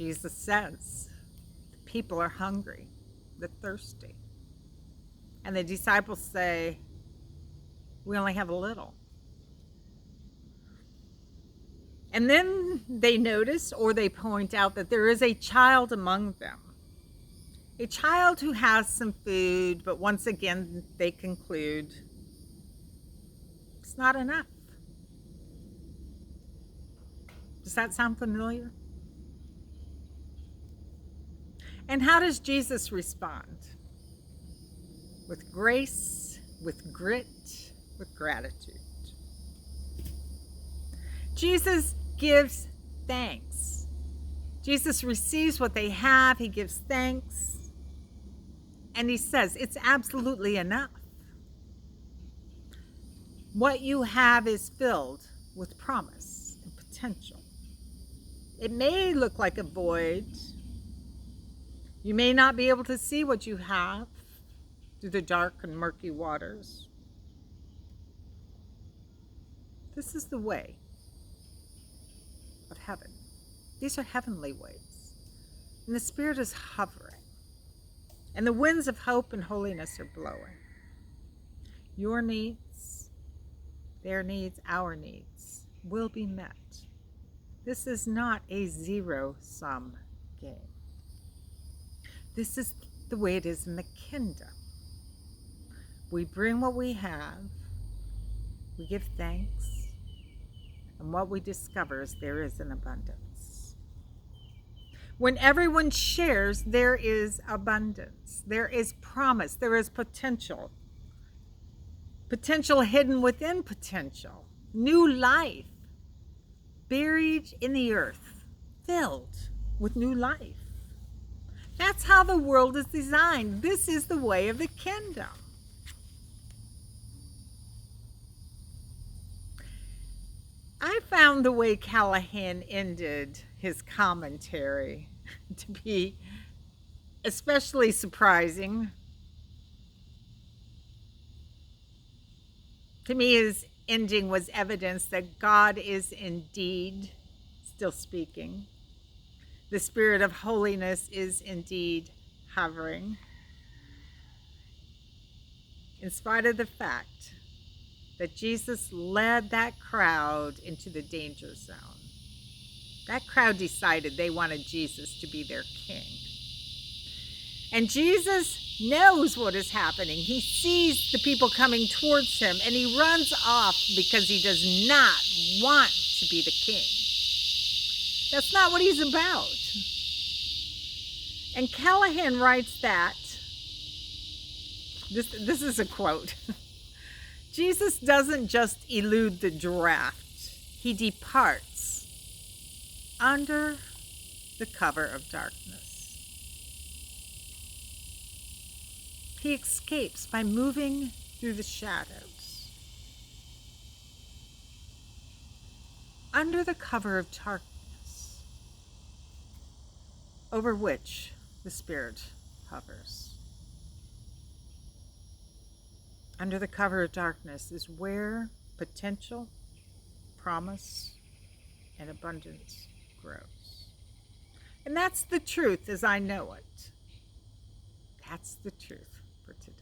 Jesus says, people are hungry, they're thirsty. And the disciples say, we only have a little. And then they notice, or they point out, that there is a child among them. A child who has some food, but once again they conclude it's not enough. Does that sound familiar? And how does Jesus respond? With grace, with grit, with gratitude. Jesus gives thanks. Jesus receives what they have, he gives thanks, and he says, it's absolutely enough. What you have is filled with promise and potential. It may look like a void. You may not be able to see what you have through the dark and murky waters. This is the way of heaven. These are heavenly ways. And the Spirit is hovering. And the winds of hope and holiness are blowing. Your needs, their needs, our needs will be met. This is not a zero-sum game. This is the way it is in the kingdom. We bring what we have, we give thanks, and what we discover is there is an abundance. When everyone shares, there is abundance. There is promise. There is potential. Potential hidden within potential. New life buried in the earth, filled with new life. That's how the world is designed. This is the way of the kingdom. I found the way Callahan ended his commentary to be especially surprising. To me, his ending was evidence that God is indeed still speaking. The Spirit of holiness is indeed hovering. In spite of the fact that Jesus led that crowd into the danger zone. That crowd decided they wanted Jesus to be their king. And Jesus knows what is happening. He sees the people coming towards him, and he runs off because he does not want to be the king. That's not what he's about. And Callahan writes that, this is a quote, Jesus doesn't just elude the draft, he departs under the cover of darkness. He escapes by moving through the shadows. Under the cover of darkness, over which the Spirit hovers. Under the cover of darkness is where potential, promise, and abundance grows. And that's the truth as I know it. That's the truth for today.